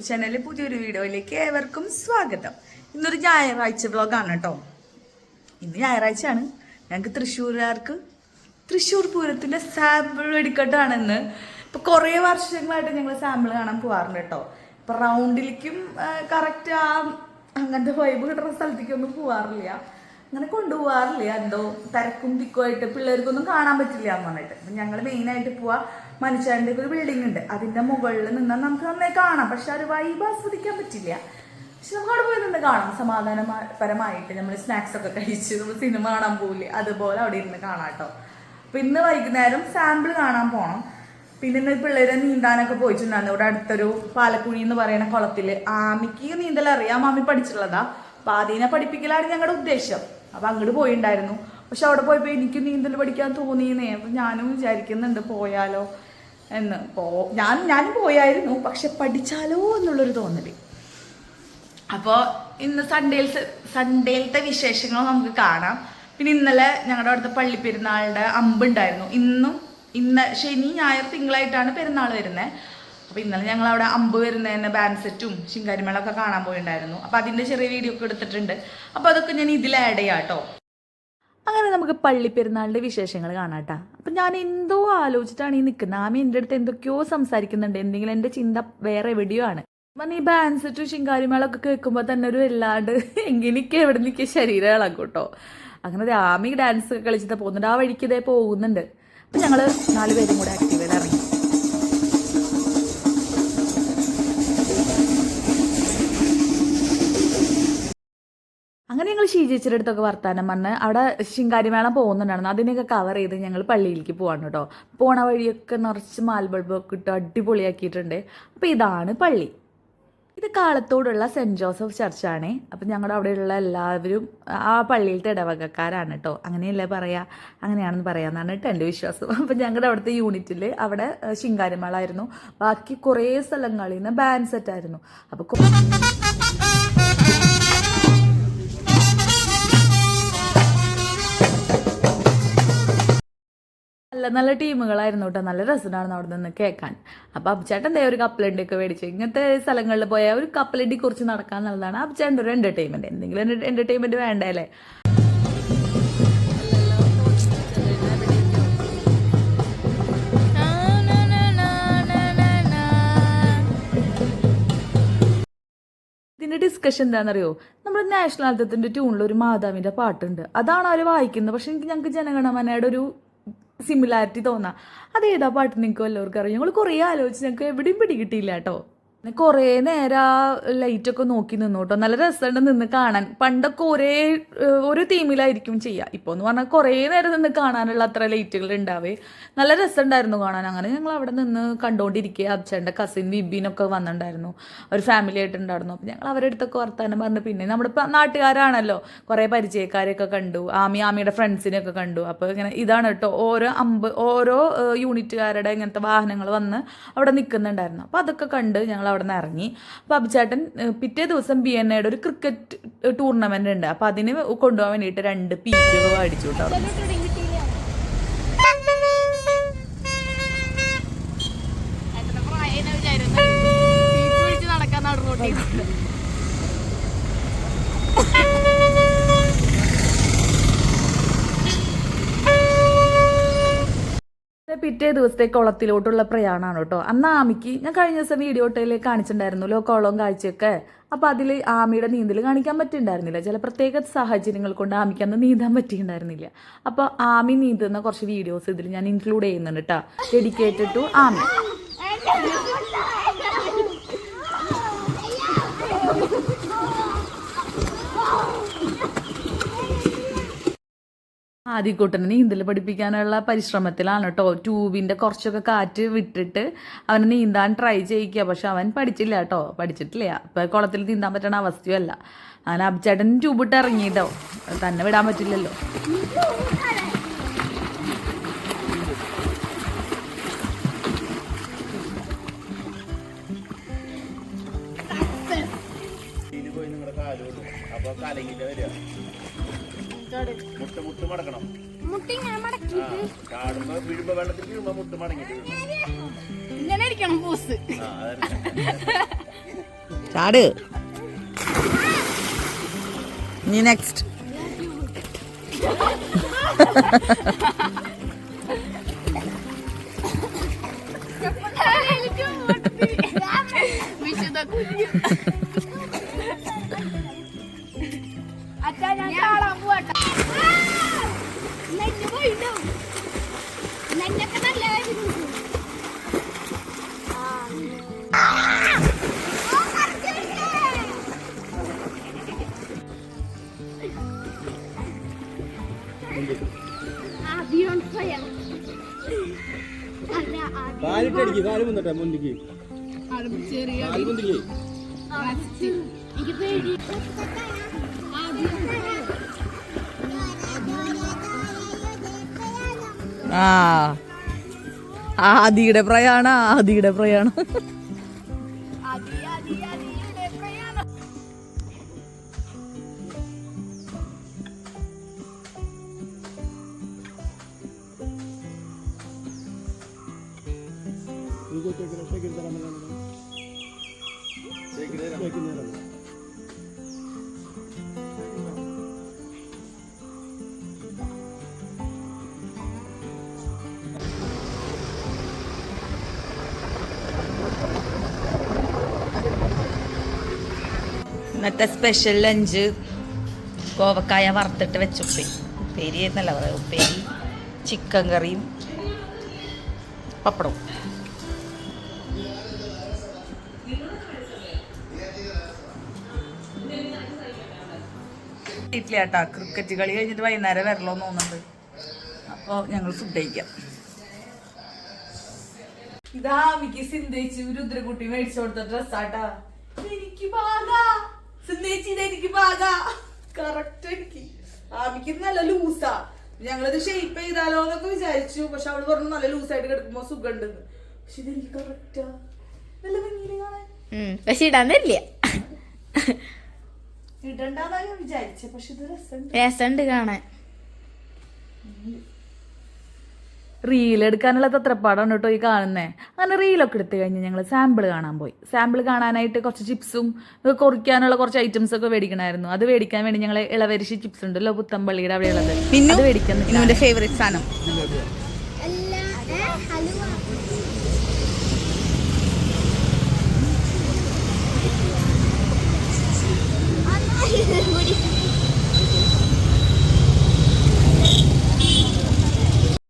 YouTube ചാനലിലെ പുതിയൊരു വീഡിയോയിലേക്ക് ഏവർക്കും സ്വാഗതം. ഇന്നൊരു ഞായറാഴ്ച വ്ളോഗാണ് കേട്ടോ. ഇന്ന് ഞായറാഴ്ചയാണ്. ഞങ്ങൾക്ക് തൃശ്ശൂരുകാർക്ക് തൃശ്ശൂർ പൂരത്തിൻ്റെ സാമ്പിൾ വെടിക്കെട്ടാണെന്ന്. ഇപ്പോൾ കുറേ വർഷങ്ങളായിട്ട് ഞങ്ങൾ സാമ്പിൾ കാണാൻ പോകാറുണ്ട് കേട്ടോ. ഇപ്പോൾ റൗണ്ടിലേക്കും കറക്റ്റ് അങ്ങനത്തെ വൈബ് കിട്ടുന്ന സ്ഥലത്തേക്കൊന്നും പോകാറില്ല, അങ്ങനെ കൊണ്ടുപോകാറില്ല. എന്തോ തിരക്കും തിക്കുമായിട്ട് പിള്ളേർക്കൊന്നും കാണാൻ പറ്റില്ല എന്ന് പറഞ്ഞിട്ട്. അപ്പം ഞങ്ങൾ മെയിനായിട്ട് പോവാ മനുഷ്യൻ്റെ ഒരു ബിൽഡിംഗ് ഉണ്ട്, അതിൻ്റെ മുകളിൽ നിന്നാൽ നമുക്ക് നന്നായി കാണാം. പക്ഷെ ആ ഒരു വൈബ് ആസ്വദിക്കാൻ പറ്റില്ല. പക്ഷെ നമുക്ക് അവിടെ പോയി നിന്ന് കാണാം സമാധാനപരമായിട്ട്. നമ്മൾ സ്നാക്സ് ഒക്കെ കഴിച്ച് നമ്മൾ സിനിമ കാണാൻ പോകില്ലേ, അതുപോലെ അവിടെ ഇരുന്ന് കാണാം കേട്ടോ. അപ്പം ഇന്ന് വൈകുന്നേരം സാമ്പിൾ കാണാൻ പോകണം. പിന്നെ ഇന്ന് പിള്ളേരെ നീന്താനൊക്കെ പോയിട്ടുണ്ടായിരുന്നു. ഇവിടെ അടുത്തൊരു പാലക്കുഴി എന്ന് പറയുന്ന കുളത്തിൽ. ആമിക്ക് നീന്തൽ അറിയാം, ആമി പഠിച്ചിട്ടുള്ളതാ. അപ്പം അതിനെ പഠിപ്പിക്കലാണ് ഞങ്ങളുടെ ഉദ്ദേശം. അപ്പം അങ്ങോട്ട് പോയിണ്ടായിരുന്നു. പക്ഷെ അവിടെ പോയപ്പോൾ എനിക്ക് നീന്തൽ പഠിക്കാൻ തോന്നിയെന്നേ. അപ്പം ഞാനും വിചാരിക്കുന്നുണ്ട് പോയാലോ എന്ന്. ഞാനും പോയായിരുന്നു, പക്ഷെ പഠിച്ചാലോ എന്നുള്ളൊരു തോന്നല്. അപ്പോൾ ഇന്ന് സൺഡേയിലത്തെ വിശേഷങ്ങൾ നമുക്ക് കാണാം. പിന്നെ ഇന്നലെ ഞങ്ങളുടെ അവിടുത്തെ പള്ളിപ്പെരുന്നാളുടെ അമ്പുണ്ടായിരുന്നു. ഇന്ന് ശനി ഞായർ തിങ്കളായിട്ടാണ് പെരുന്നാൾ വരുന്നത്. അപ്പോൾ ഇന്നലെ ഞങ്ങൾ അവിടെ അമ്പ് വരുന്നതിന് ബാൻഡ് സെറ്റും ശിങ്കാരിമേളൊക്കെ കാണാൻ പോയിട്ടുണ്ടായിരുന്നു. അപ്പോൾ അതിൻ്റെ ചെറിയ വീഡിയോ ഒക്കെ എടുത്തിട്ടുണ്ട്. അപ്പോൾ അതൊക്കെ ഞാൻ ഇതിൽ ആഡ് ചെയ്യാം കേട്ടോ. അങ്ങനെ നമുക്ക് പള്ളിപ്പെരുന്നാളിൻ്റെ വിശേഷങ്ങൾ കാണാം കേട്ടോ. അപ്പം ഞാൻ എന്തോ ആലോചിച്ചിട്ടാണ് ഈ നിൽക്കുന്നത്. ആമി എൻ്റെ അടുത്ത് എന്തൊക്കെയോ സംസാരിക്കുന്നുണ്ട്. എന്തെങ്കിലും എൻ്റെ ചിന്ത വേറെ എവിടെയോ ആണ്. അപ്പം ഈ ബാൻഡ് സെറ്റും ശിങ്കാരിമേളൊക്കെ കേൾക്കുമ്പോൾ തന്നെ ഒരു വല്ലാണ്ട് എങ്ങനെയൊക്കെ എവിടെ നിൽക്കുക ശരീരം ഇളകും കേട്ടോ. അങ്ങനെ ആമി ഡാൻസ് ഒക്കെ കളിച്ചിട്ട് പോകുന്നുണ്ട്. ആ വഴിക്ക് ഇതേ പോകുന്നുണ്ട്. അപ്പം ഞങ്ങൾ 4 പേരും കൂടെ ആക്റ്റീവിൽ ഇറങ്ങി. അങ്ങനെ ഞങ്ങൾ ഷീജേച്ചിയുടെ അടുത്തൊക്കെ വർത്താനം പറഞ്ഞ് അവിടെ ശിങ്കാരിമേളം പോകുന്നുണ്ടായിരുന്നു. അതിനെയൊക്കെ കവർ ചെയ്ത് ഞങ്ങൾ പള്ളിയിലേക്ക് പോവാണ് കേട്ടോ. പോണ വഴിയൊക്കെ നിറച്ച് മാൽബൾബൊക്കെ ഇട്ട് അടിപൊളിയാക്കിയിട്ടുണ്ട്. അപ്പോൾ ഇതാണ് പള്ളി. ഇത് കാളത്തോടുള്ള സെൻറ്റ് ജോസഫ് ചർച്ചാണ്. അപ്പം ഞങ്ങളുടെ അവിടെയുള്ള എല്ലാവരും ആ പള്ളിയിലത്തെ ഇടവകക്കാരാണ് കേട്ടോ. അങ്ങനെയല്ലേ പറയുക, അങ്ങനെയാണെന്ന് പറയാമെന്നാണ് കേട്ടോ എൻ്റെ വിശ്വാസം. അപ്പം ഞങ്ങളുടെ അവിടുത്തെ യൂണിറ്റിൽ അവിടെ ശിങ്കാരിമേളായിരുന്നു. ബാക്കി കുറേ സ്ഥലങ്ങളിൽ നിന്ന് ബാൻഡ് സെറ്റായിരുന്നു. അപ്പോൾ നല്ല ടീമുകളായിരുന്നു കേട്ടോ. നല്ല രസമാണ് അവിടെ നിന്ന് കേൾക്കാൻ. അപ്പോൾ അബ്ചേട്ടൻ എന്താ ഒരു കപ്പലണ്ടിയൊക്കെ മേടിച്ചു. ഇങ്ങനത്തെ സ്ഥലങ്ങളിൽ പോയാൽ ഒരു കപ്പലണ്ടി കുറിച്ച് നടക്കാൻ നല്ലതാണ്. അബ്ചേട്ടൻ്റെ ഒരു എൻ്റർടൈൻമെൻറ്റ്, എന്തെങ്കിലും എൻ്റർടൈൻമെൻറ്റ് വേണ്ടേ അല്ലേ. ഇതിൻ്റെ ഡിസ്കഷൻ എന്താണെന്നറിയോ, നമ്മുടെ നാഷണൽ ആന്തത്തിൻ്റെ ട്യൂണിൽ ഒരു മാതാവിൻ്റെ പാട്ടുണ്ട്. അതാണ് അവർ വായിക്കുന്നത്. പക്ഷെ ഞങ്ങൾക്ക് ജനഗണമനയുടെ ഒരു സിമിലാരിറ്റി തോന്നാം. അതേതാ പാട്ട് നിങ്ങൾക്ക് വല്ലവർക്കും അറിയാം. ഞങ്ങൾ കുറേ ആലോചിച്ച് ഞങ്ങൾക്ക് എവിടെയും പിടികിട്ടിയില്ല കേട്ടോ. കുറേ നേരം ആ ലൈറ്റൊക്കെ നോക്കി നിന്നു കേട്ടോ. നല്ല രസമുണ്ട് നിന്ന് കാണാൻ. പണ്ടൊക്കെ ഒരു തീമിലായിരിക്കും ചെയ്യുക. ഇപ്പോൾ എന്ന് പറഞ്ഞാൽ കുറേ നേരം നിന്ന് കാണാനുള്ള അത്ര ലൈറ്റുകൾ ഉണ്ടാവേ. നല്ല രസമുണ്ടായിരുന്നു കാണാൻ. അങ്ങനെ ഞങ്ങൾ അവിടെ നിന്ന് കണ്ടുകൊണ്ടിരിക്കുക. അബ്ചേട്ടൻ്റെ കസിൻ വിബീനൊക്കെ വന്നിട്ടുണ്ടായിരുന്നു. ഒരു ഫാമിലി ആയിട്ടുണ്ടായിരുന്നു. അപ്പോൾ ഞങ്ങൾ അവരുടെ അടുത്തൊക്കെ വർത്താനം പറഞ്ഞു. പിന്നെ നമ്മുടെ നാട്ടുകാരാണല്ലോ, കുറേ പരിചയക്കാരെയൊക്കെ കണ്ടു. ആമിയുടെ ഫ്രണ്ട്സിനെയൊക്കെ കണ്ടു. അപ്പോൾ ഇങ്ങനെ ഇതാണ് കേട്ടോ, ഓരോ യൂണിറ്റുകാരുടെ ഇങ്ങനത്തെ വാഹനങ്ങൾ വന്ന് അവിടെ നിൽക്കുന്നുണ്ടായിരുന്നു. അപ്പോൾ അതൊക്കെ കണ്ട് ഞങ്ങൾ അവിടെ നിന്ന് ഇറങ്ങി. അപ്പോൾ അബ്ചേട്ടൻ പിറ്റേ ദിവസം BNAയുടെ ഒരു ക്രിക്കറ്റ് ടൂർണമെന്റ് ഉണ്ട്. അപ്പോൾ അതിന് കൊണ്ടുപോകാൻ വേണ്ടിയിട്ട് 2 പീക്ക് അടിച്ചു കേട്ടോ. പിറ്റേ ദിവസത്തെ കുളത്തിലോട്ടുള്ള പ്രയാണമാണ് കേട്ടോ. അന്ന് ആമിക്ക് ഞാൻ കഴിഞ്ഞ ദിവസം വീഡിയോയിൽ കാണിച്ചിട്ടുണ്ടായിരുന്നല്ലോ കുളവും കാഴ്ചയൊക്കെ. അപ്പോൾ അതിൽ ആമിയുടെ നീന്തൽ കാണിക്കാൻ പറ്റിയിട്ടുണ്ടായിരുന്നില്ല. ചില പ്രത്യേക സാഹചര്യങ്ങൾ കൊണ്ട് ആമിക്ക് അന്ന് നീന്താൻ പറ്റിയിട്ടുണ്ടായിരുന്നില്ല. അപ്പോൾ ആമി നീന്തുന്ന കുറച്ച് വീഡിയോസ് ഇതിൽ ഞാൻ ഇൻക്ലൂഡ് ചെയ്യുന്നുണ്ട് കേട്ടോ, ഡെഡിക്കേറ്റഡ് ടു ആമി. ആദ്യക്കൂട്ടനെ നീന്തൽ പഠിപ്പിക്കാനുള്ള പരിശ്രമത്തിലാണ് കേട്ടോ. ട്യൂബിൻ്റെ കുറച്ചൊക്കെ കാറ്റ് വിട്ടിട്ട് അവനെ നീന്താൻ ട്രൈ ചെയ്യിക്കുക. പക്ഷെ അവൻ പഠിച്ചില്ല കേട്ടോ, പഠിച്ചിട്ടില്ല. ഇപ്പം കുളത്തിൽ നീന്താൻ പറ്റുന്ന അവസ്ഥയല്ല. അങ്ങനെ അബ്ചേട്ടൻ ട്യൂബിട്ട് ഇറങ്ങിയിട്ടോ, തന്നെ വിടാൻ പറ്റില്ലല്ലോ. മുട്ട് മടക്കണം. ചാടുമ്പോ വീഴുമ്പോ വെള്ളത്തിൽ വീഴുമ്പോ മുട്ട് മടങ്ങിട്ട് ഇങ്ങനെ ഇരിക്കണം. ചാട്. നീ നെക്സ്റ്റ്. കാലിട്ടടിക്ക്, കാല് മുന്നട്ടെ മുന്നിക്ക്. ആദിയുടെ പ്രയാണം. ഇന്നത്തെ സ്പെഷ്യൽ ലഞ്ച് കോവക്കായ വറുത്തിട്ട് വെച്ച ഉപ്പേരി എന്നല്ല പറയാം, ഉപ്പേരി, ചിക്കൻ കറിയും പപ്പടവും. വീട്ടിലേട്ടാ ക്രിക്കറ്റ് കളി കഴിഞ്ഞിട്ട് വൈകുന്നേരം വരലോ തോന്നുന്നുണ്ട്. അപ്പോൾ ഞങ്ങൾ ഫുഡ് കഴിക്കാം. ഇതാ മിക്ക് സിന്ധേച്ചി രുദ്രകുട്ടി മേടിച്ചു കൊടുത്ത ഡ്രസ്സാട്ടാ. എനിക്ക് സിന്ധേച്ചി എനിക്ക് കറക്റ്റ്. എനിക്ക് ആമിക്ക് നല്ല ലൂസാ. ഞങ്ങളിത് ഷേപ്പ് ചെയ്താലോ എന്നൊക്കെ വിചാരിച്ചു. പക്ഷെ അവള് പറഞ്ഞു നല്ല ലൂസായിട്ട് കിടക്കുമ്പോ സുഖം ഉണ്ടെന്ന്. പക്ഷെ ഇതെനിക്ക് കറക്റ്റാ. നല്ല ഭംഗിയില് കാണാൻ. പക്ഷെ ഇടാന്നില്ല, ഇടണ്ടാന്നാ ഞാൻ വിചാരിച്ചേ. പക്ഷെ ഇത് രസമുണ്ട് കാണാൻ. റീലെടുക്കാനുള്ള തത്രപ്പാടാണ് കേട്ടോ ഈ കാണുന്നേ. അങ്ങനെ റീലൊക്കെ എടുത്തു കഴിഞ്ഞ് ഞങ്ങൾ സാമ്പിൾ കാണാൻ പോയി. സാമ്പിൾ കാണാനായിട്ട് കുറച്ച് ചിപ്സും കുറിക്കാനുള്ള കുറച്ച് ഐറ്റംസ് ഒക്കെ മേടിക്കണമായിരുന്നു. അത് മേടിക്കാൻ വേണ്ടി ഞങ്ങൾ ഇളവരിശി ചിപ്സ് ഉണ്ടല്ലോ പുത്തമ്പള്ളിയുടെ അവിടെയുള്ളത്, അത് മേടിക്കാൻ ഫേവറേറ്റ് സാധനം.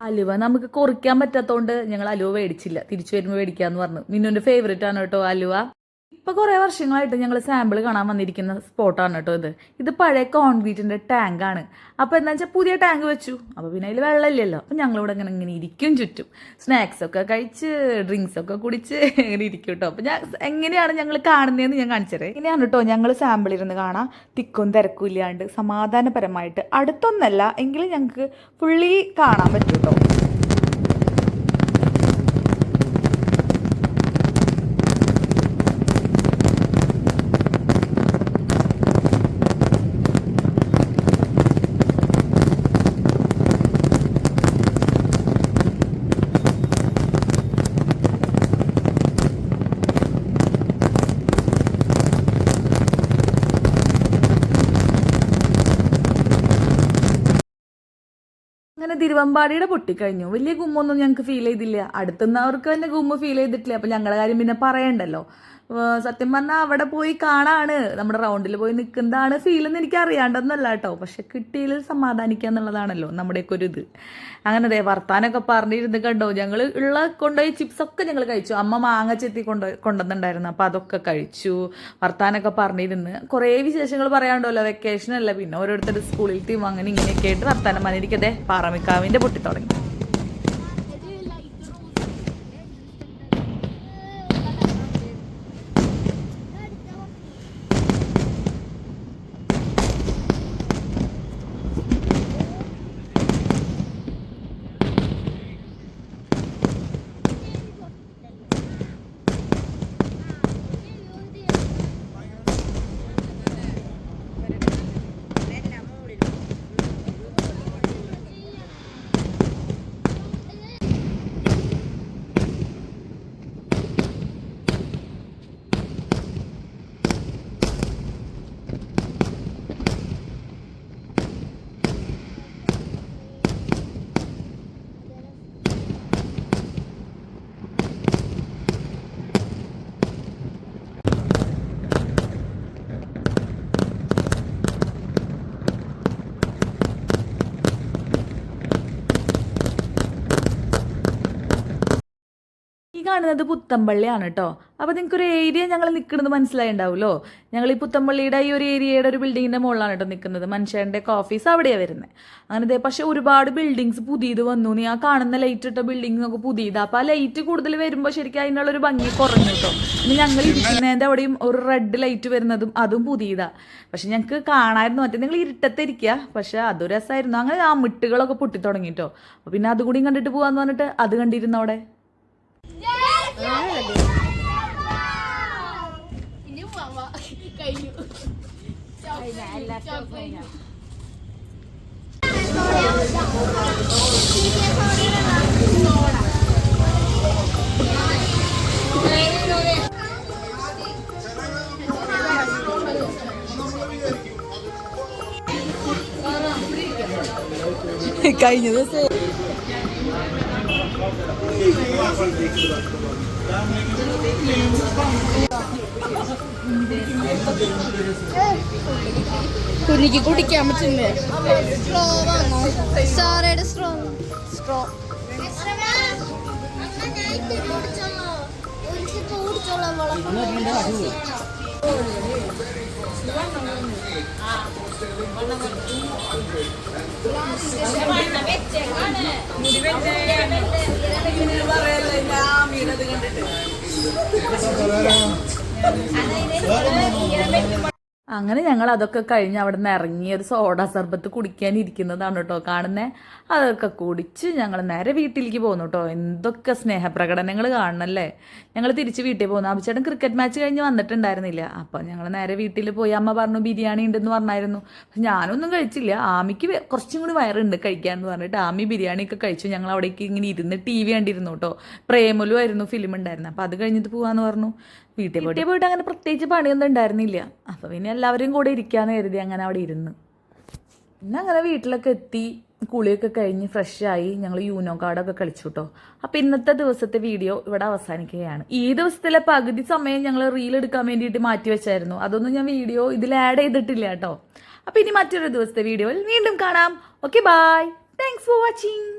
അലുവ നമുക്ക് കുറിക്കാൻ പറ്റാത്തതുകൊണ്ട് ഞങ്ങൾ അലുവ മേടിച്ചില്ല. തിരിച്ചു വരുമ്പോൾ മേടിക്കാന്ന് പറഞ്ഞു. മിന്നുവിന്റെ ഫേവറേറ്റ് ആണ് കേട്ടോ അലുവ. ഇപ്പൊ കുറെ വർഷങ്ങളായിട്ട് ഞങ്ങൾ സാമ്പിൾ കാണാൻ വന്നിരിക്കുന്ന സ്പോട്ടാണ് കേട്ടോ ഇത്. ഇത് പഴയ കോൺക്രീറ്റിന്റെ ടാങ്ക് ആണ്. അപ്പൊ എന്താ വെച്ചാൽ പുതിയ ടാങ്ക് വെച്ചു. അപ്പൊ പിന്നെ അതിൽ വെള്ളമില്ലല്ലോ. അപ്പൊ ഞങ്ങളിവിടെ ഇങ്ങനെ ഇരിക്കും ചുറ്റും. സ്നാക്സ് ഒക്കെ കഴിച്ച് ഡ്രിങ്ക്സ് ഒക്കെ കുടിച്ച് ഇങ്ങനെ ഇരിക്കും കേട്ടോ. അപ്പൊ എങ്ങനെയാണ് ഞങ്ങൾ കാണുന്നതെന്ന് ഞാൻ കാണിച്ചത്. ഇങ്ങനെയാണ് കേട്ടോ ഞങ്ങൾ സാമ്പിൾ ഇരുന്ന് കാണാം. തിക്കും തിരക്കും ഇല്ലാണ്ട് സമാധാനപരമായിട്ട്. അടുത്തൊന്നല്ല എങ്കിലും ഞങ്ങൾക്ക് ഫുള്ളി കാണാൻ പറ്റും കേട്ടോ. അങ്ങനെ തിരുവമ്പാടിയുടെ പൊട്ടിക്കഴിഞ്ഞു. വലിയ ഗുമ്മൊന്നും ഞങ്ങൾക്ക് ഫീൽ ചെയ്തില്ല. അടുത്തുന്നവർക്ക് തന്നെ ഗുമ്മ ഫീൽ ചെയ്തിട്ടില്ല. അപ്പം ഞങ്ങളുടെ കാര്യം പിന്നെ പറയണ്ടല്ലോ. സത്യം പറഞ്ഞാൽ അവിടെ പോയി കാണാണ്, നമ്മുടെ റൗണ്ടിൽ പോയി നിൽക്കുന്നതാണ് ഫീലെന്ന് എനിക്ക് അറിയാണ്ടെന്നല്ല കേട്ടോ. പക്ഷെ കിട്ടിയിൽ സമാധാനിക്കുക എന്നുള്ളതാണല്ലോ നമ്മുടെയൊക്കെ ഒരു ഇത്. അങ്ങനെ അതെ വർത്താനൊക്കെ പറഞ്ഞിരുന്ന് കണ്ടോ. ഞങ്ങൾ ഉള്ള കൊണ്ടുപോയി ചിപ്സൊക്കെ ഞങ്ങൾ കഴിച്ചു. അമ്മ മാങ്ങ ചെത്തി കൊണ്ടുവന്നിട്ടുണ്ടായിരുന്നു. അപ്പം അതൊക്കെ കഴിച്ചു. വർത്താനൊക്കെ പറഞ്ഞിരുന്ന് കുറേ വിശേഷങ്ങൾ പറയാനുണ്ടല്ലോ. വെക്കേഷനല്ല, പിന്നെ ഓരോരുത്തർ സ്കൂളിൽ ടീം അങ്ങനെ ഇങ്ങനെയൊക്കെ ആയിട്ട് വർത്താനം പറഞ്ഞിരിക്കതേ പാറമിക്കാവിൻ്റെ പൊട്ടി തുടങ്ങി. കാണുന്നത് പുത്തമ്പള്ളിയാണ് കേട്ടോ. അപ്പോൾ നിങ്ങൾക്കൊരു ഏരിയ ഞങ്ങൾ നിൽക്കുന്നത് മനസ്സിലായിണ്ടാവുമല്ലോ. ഞങ്ങൾ ഈ പുത്തമ്പള്ളിയുടെ ഈ ഒരു ഏരിയയുടെ ഒരു ബിൽഡിങ്ങിൻ്റെ മുകളിലാണ് കേട്ടോ നിൽക്കുന്നത്. മനുഷ്യൻ്റെ ഓഫീസ് അവിടെയാണ് വരുന്നത്. അങ്ങനെ പക്ഷേ ഒരുപാട് ബിൽഡിങ്സ് പുതിയത് വന്നു. നീ ആ കാണുന്ന ലൈറ്റ് ഇട്ട ബിൽഡിംഗ് ഒക്കെ പുതിയതാണ്. അപ്പോൾ ആ ലൈറ്റ് കൂടുതൽ വരുമ്പോൾ ശരിക്കും അതിനുള്ളൊരു ഭംഗി കുറഞ്ഞു കേട്ടോ. പിന്നെ ഞങ്ങൾ ഇരിക്കുന്നതിൻ്റെ അവിടെയും ഒരു റെഡ് ലൈറ്റ് വരുന്നതും അതും പുതിയതാണ്. പക്ഷെ ഞങ്ങൾക്ക് കാണാമായിരുന്നു. മറ്റേ നിങ്ങൾ ഇരുട്ടത്തിരിക്കുക, പക്ഷെ അതൊരു രസമായിരുന്നു. അങ്ങനെ ആ മിട്ടുകളൊക്കെ പൊട്ടി തുടങ്ങി കേട്ടോ. അപ്പോൾ പിന്നെ അതുകൂടി കണ്ടിട്ട് പോകാമെന്ന് പറഞ്ഞിട്ട് അത് കണ്ടിരുന്നു അവിടെ. കഴിഞ്ഞ ദിവസം കുഞ്ഞിക്ക് കുടിക്കാൻ പറ്റുന്നേ സ്ട്രോ അങ്ങനെ ഞങ്ങൾ അതൊക്കെ കഴിഞ്ഞ് അവിടെ നിന്ന് ഇറങ്ങി ഒരു സോഡ സർബത്ത് കുടിക്കാനിരിക്കുന്നതാണ് കേട്ടോ കാണുന്നത്. അതൊക്കെ കുടിച്ച് ഞങ്ങൾ നേരെ വീട്ടിലേക്ക് പോകുന്നു കേട്ടോ. എന്തൊക്കെ സ്നേഹപ്രകടനങ്ങൾ കാണണല്ലേ. ഞങ്ങൾ തിരിച്ച് വീട്ടിൽ പോകുന്നു. അഭിച്ചേട്ടൻ ക്രിക്കറ്റ് മാച്ച് കഴിഞ്ഞ് വന്നിട്ടുണ്ടായിരുന്നില്ല. അപ്പോൾ ഞങ്ങൾ നേരെ വീട്ടിൽ പോയി. അമ്മ പറഞ്ഞു ബിരിയാണി ഉണ്ടെന്ന് പറഞ്ഞായിരുന്നു. ഞാനൊന്നും കഴിച്ചില്ല. ആമിക്ക് കുറച്ചും കൂടി വയറുണ്ട് കഴിക്കാമെന്ന് പറഞ്ഞിട്ട് ആമി ബിരിയാണിയൊക്കെ കഴിച്ചു. ഞങ്ങൾ അവിടേക്ക് ഇങ്ങനെ ഇരുന്ന് TV കണ്ടിരുന്നു കേട്ടോ. പ്രേമലു ആയിരുന്നു ഫിലിം ഉണ്ടായിരുന്നത്. അപ്പോൾ അത് കഴിഞ്ഞിട്ട് പോകാമെന്ന് പറഞ്ഞു. വീട്ടിൽ പോയിട്ട് അങ്ങനെ പ്രത്യേകിച്ച് പണിയൊന്നും ഉണ്ടായിരുന്നില്ല. അപ്പോൾ പിന്നെ എല്ലാവരും കൂടെ ഇരിക്കാമെന്ന് കരുതി അങ്ങനെ അവിടെ ഇരുന്ന്. പിന്നെ അങ്ങനെ വീട്ടിലൊക്കെ എത്തി കുളിയൊക്കെ കഴിഞ്ഞ് ഫ്രഷായി ഞങ്ങൾ യൂനോ കാർഡൊക്കെ കളിച്ചു കേട്ടോ. അപ്പോൾ ഇന്നത്തെ ദിവസത്തെ വീഡിയോ ഇവിടെ അവസാനിക്കുകയാണ്. ഈ ദിവസത്തിലെ പകുതി സമയം ഞങ്ങൾ റീൽ എടുക്കാൻ വേണ്ടിയിട്ട് മാറ്റി വെച്ചായിരുന്നു. അതൊന്നും ഞാൻ വീഡിയോ ഇതിൽ ആഡ് ചെയ്തിട്ടില്ല കേട്ടോ. അപ്പോൾ ഇനി മറ്റൊരു ദിവസത്തെ വീഡിയോയിൽ വീണ്ടും കാണാം. Okay, bye. Thanks for watching.